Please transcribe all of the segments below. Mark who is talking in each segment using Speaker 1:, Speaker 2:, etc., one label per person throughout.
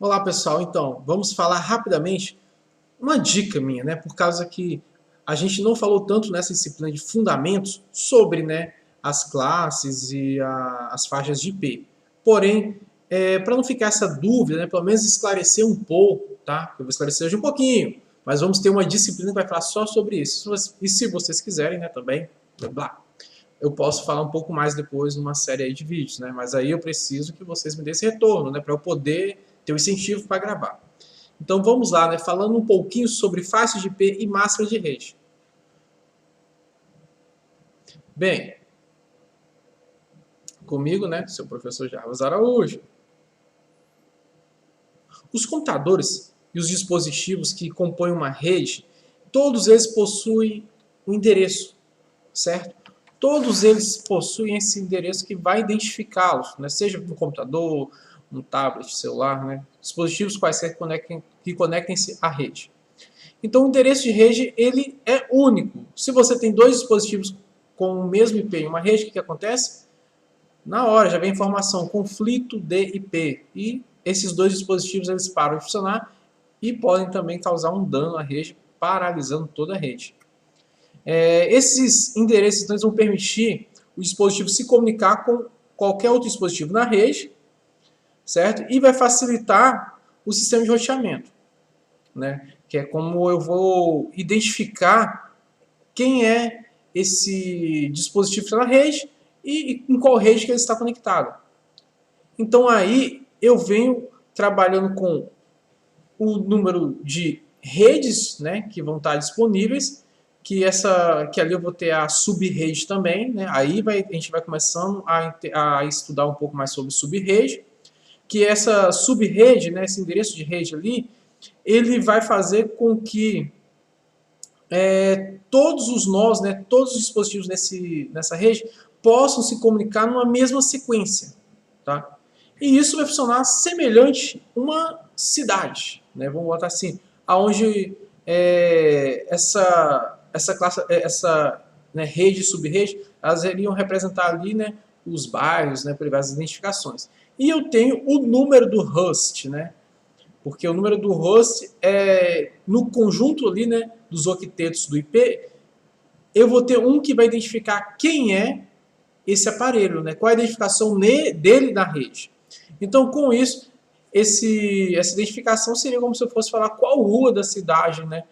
Speaker 1: Olá pessoal, então vamos falar rapidamente uma dica minha, né? Por causa que a gente não falou tanto nessa disciplina de fundamentos sobre, né, as classes e as faixas de IP. Porém, para não ficar essa dúvida, né, pelo menos esclarecer um pouco, tá? Eu vou esclarecer hoje um pouquinho, mas vamos ter uma disciplina que vai falar só sobre isso. E se vocês quiserem, né, também, blá, eu posso falar um pouco mais depois numa série aí de vídeos, né? Mas aí eu preciso que vocês me dêem esse retorno, né, para eu poder ter o incentivo para gravar. Então vamos lá, né, falando um pouquinho sobre faixas de IP e máscaras de rede. Bem, comigo, né, seu professor Jarbas Araújo. Os computadores e os dispositivos que compõem uma rede, todos eles possuem um endereço, certo? Todos eles possuem esse endereço que vai identificá-los, né? Seja um computador, um tablet, celular, né? Dispositivos quaisquer que conectem-se à rede. Então, o endereço de rede ele é único. Se você tem dois dispositivos com o mesmo IP em uma rede, o que acontece? Na hora já vem informação, conflito de IP. E esses dois dispositivos eles param de funcionar e podem também causar um dano à rede, paralisando toda a rede. Esses endereços então, vão permitir o dispositivo se comunicar com qualquer outro dispositivo na rede, certo? E vai facilitar o sistema de roteamento, né? Que é como eu vou identificar quem é esse dispositivo que está na rede e em qual rede que ele está conectado. Então aí eu venho trabalhando com o número de redes, né, que vão estar disponíveis, que ali eu vou ter a subrede também, né? Aí a gente vai começando a estudar um pouco mais sobre subrede, que essa subrede, né, esse endereço de rede ali, ele vai fazer com que todos os nós, né, todos os dispositivos nessa rede possam se comunicar numa mesma sequência, tá? E isso vai funcionar semelhante a uma cidade, né? Vamos botar assim, aonde essa classe, essa né, rede e subrede, elas iriam representar ali, né, os bairros, né, por diversas identificações. E eu tenho o número do host, né? Porque o número do host é no conjunto ali, né, dos octetos do IP, eu vou ter um que vai identificar quem é esse aparelho, né? Qual é a identificação dele na rede. Então, com isso, essa identificação seria como se eu fosse falar qual rua da cidade, né,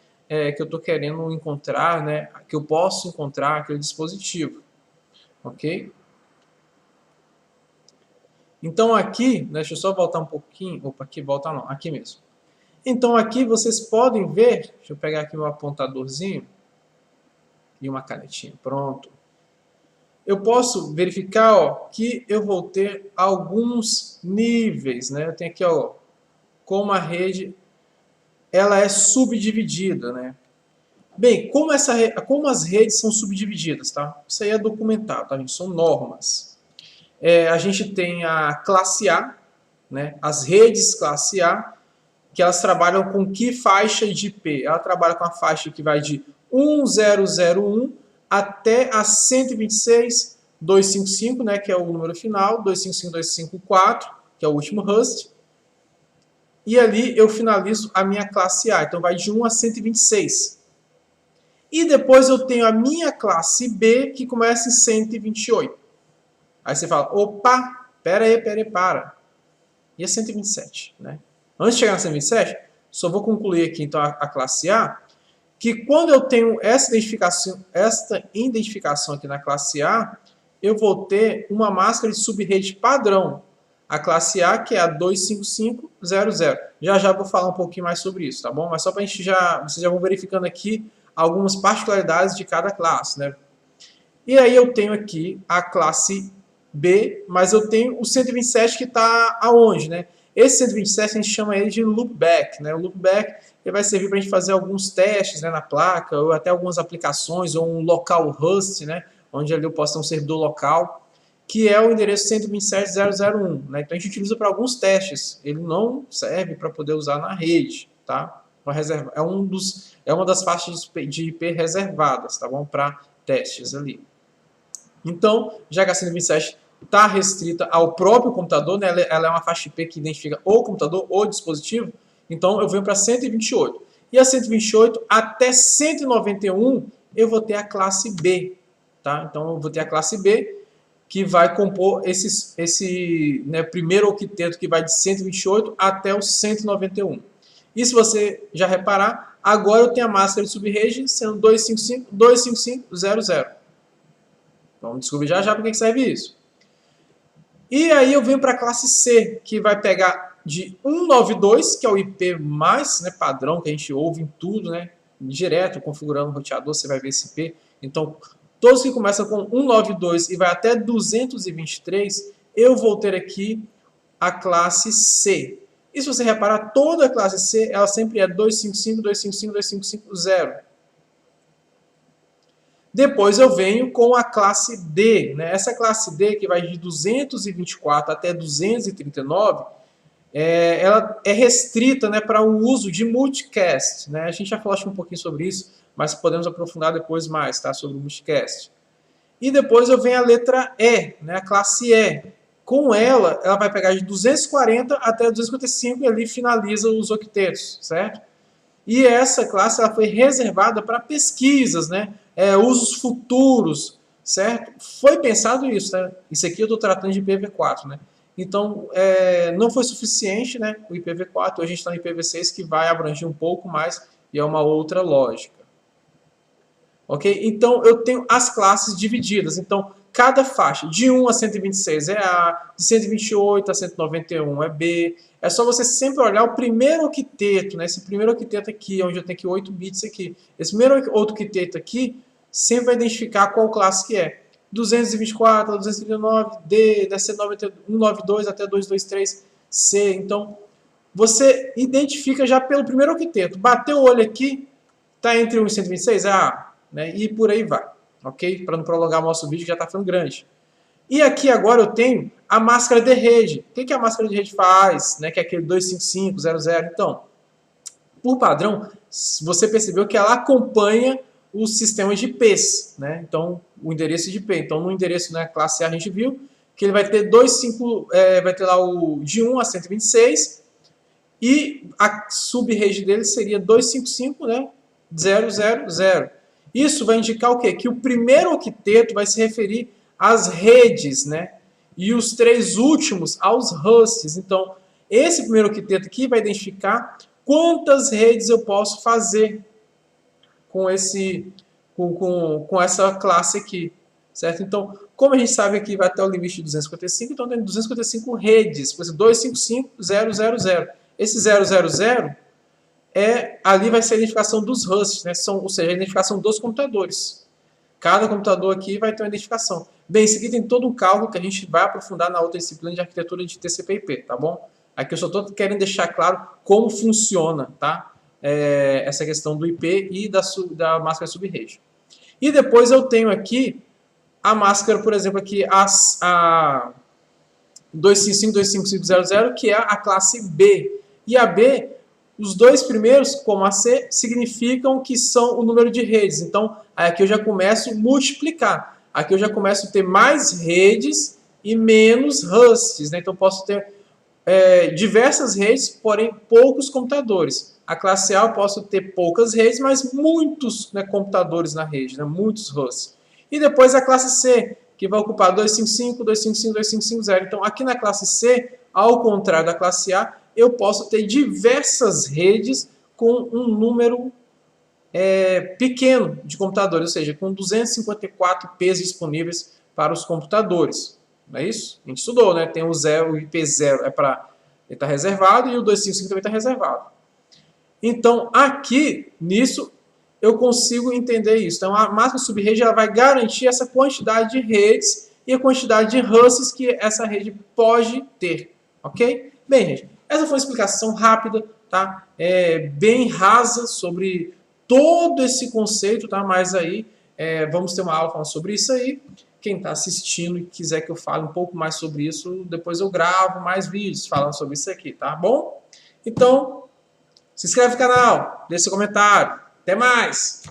Speaker 1: que eu estou querendo encontrar, né, que eu posso encontrar aquele dispositivo, ok? Então aqui, né, deixa eu só voltar um pouquinho, opa, aqui volta não, aqui mesmo. Então aqui vocês podem ver, deixa eu pegar aqui meu apontadorzinho e uma canetinha, pronto. Eu posso verificar, ó, que eu vou ter alguns níveis, né? Eu tenho aqui, ó, como a rede ela é subdividida, né? Bem, como as redes são subdivididas, tá? Isso aí é documentado, tá, gente? São normas. A gente tem a classe A, né? As redes classe A, que elas trabalham com que faixa de IP? Ela trabalha com a faixa que vai de 1001 até a 126.255, né, que é o número final, 255.254, que é o último host. E ali eu finalizo a minha classe A, então vai de 1 a 126. E depois eu tenho a minha classe B, que começa em 128. Aí você fala, opa, pera aí, para. E a 127, né? Antes de chegar na 127, só vou concluir aqui então a classe A, que quando eu tenho esta identificação aqui na classe A, eu vou ter uma máscara de subrede padrão. A classe A, que é a 25500. Já vou falar um pouquinho mais sobre isso, tá bom? Mas só para a gente vocês já vão verificando aqui algumas particularidades de cada classe, né? E aí eu tenho aqui a classe B, mas eu tenho o 127 que está aonde, né? Esse 127 a gente chama ele de loopback, né? O loopback ele vai servir para a gente fazer alguns testes, né, na placa, ou até algumas aplicações, ou um local host, né? Onde ali eu posso ter um servidor local, que é o endereço 127.001, né? Então a gente utiliza para alguns testes. Ele não serve para poder usar na rede, tá? É uma das faixas de IP reservadas, tá bom? Para testes ali. Então, já que a 127 está restrita ao próprio computador, né? Ela é uma faixa IP que identifica o computador ou o dispositivo, então eu venho para 128. E a 128 até 191 eu vou ter a classe B, tá? Então eu vou ter a classe B, que vai compor esse né, primeiro octeto que vai de 128 até o 191. E se você já reparar, agora eu tenho a máscara de subrede sendo 255.255.00. Vamos descobrir já já para que serve isso. E aí eu venho para a classe C, que vai pegar de 192, que é o IP mais, né, padrão que a gente ouve em tudo, né? Direto, configurando o roteador, você vai ver esse IP. Então, todos que começam com 192 e vai até 223, eu vou ter aqui a classe C. E se você reparar, toda a classe C, ela sempre é 255.255.255.0. Depois eu venho com a classe D, né? Essa classe D, que vai de 224 até 239, ela é restrita, né, para o uso de multicast, né? A gente já falou um pouquinho sobre isso, mas podemos aprofundar depois mais, tá? Sobre o multicast. E depois eu venho a letra E, né? A classe E. Com ela vai pegar de 240 até 255 e ali finaliza os octetos, certo? E essa classe ela foi reservada para pesquisas, né? Usos futuros, certo? Foi pensado isso, né? Isso aqui eu estou tratando de IPv4, né? Então, não foi suficiente, né? O IPv4, hoje a gente está no IPv6 que vai abranger um pouco mais e é uma outra lógica. Ok? Então, eu tenho as classes divididas. Então, cada faixa de 1 a 126 é A, de 128 a 191 é B. É só você sempre olhar o primeiro octeto, né? Esse primeiro octeto aqui, onde eu tenho aqui 8 bits aqui. Esse primeiro octeto aqui sempre vai identificar qual classe que é. 224 a 239, D, deve ser 192 até 223, C. Então, você identifica já pelo primeiro octeto. Bateu o olho aqui, está entre 1 e 126, é A. Né? E por aí vai, ok? Para não prolongar o nosso vídeo, que já está ficando grande. E aqui agora eu tenho a máscara de rede. O que a máscara de rede faz? Né? Que é aquele 255.00. Então, por padrão, você percebeu que ela acompanha os sistemas de IPs, né? Então, o endereço de IP. Então, no endereço, né, classe A, a gente viu que ele vai ter vai ter lá o de 1 a 126 e a subrede dele seria 255, né, 000. Isso vai indicar o quê? Que o primeiro octeto vai se referir às redes, né? E os 3 últimos aos hosts. Então, esse primeiro octeto aqui vai identificar quantas redes eu posso fazer com essa classe aqui, certo? Então, como a gente sabe aqui vai até o limite de 255, então tem 255 redes, por exemplo, 255.000. Esse 000 ali vai ser a identificação dos hosts, né? Ou seja, a identificação dos computadores. Cada computador aqui vai ter uma identificação. Bem, isso aqui tem todo um cálculo que a gente vai aprofundar na outra disciplina de arquitetura de TCP/IP, tá bom? Aqui eu só estou querendo deixar claro como funciona, tá? Essa questão do IP e da máscara subrede. E depois eu tenho aqui a máscara, por exemplo, aqui a 255.255.00, que é a classe B. E a B, os dois primeiros, como a C, significam que são o número de redes. Então, aqui eu já começo a multiplicar. Aqui eu já começo a ter mais redes e menos hosts, né? Então, eu posso ter diversas redes, porém poucos computadores. A classe A eu posso ter poucas redes, mas muitos, né, computadores na rede, né? Muitos hosts. E depois a classe C, que vai ocupar 255, 255, 255.0. Então, aqui na classe C, ao contrário da classe A, eu posso ter diversas redes com um número pequeno de computadores, ou seja, com 254 P's disponíveis para os computadores. Não é isso? A gente estudou, né? Tem o IP0 ele está reservado e o 255 também está reservado. Então, aqui, nisso, eu consigo entender isso. Então, a máscara subrede ela vai garantir essa quantidade de redes e a quantidade de hosts que essa rede pode ter. Ok? Bem, gente, essa foi uma explicação rápida, tá? Bem rasa sobre todo esse conceito, tá? Mas aí, vamos ter uma aula falando sobre isso aí. Quem está assistindo e quiser que eu fale um pouco mais sobre isso, depois eu gravo mais vídeos falando sobre isso aqui, tá bom? Então, se inscreve no canal, deixe seu comentário. Até mais!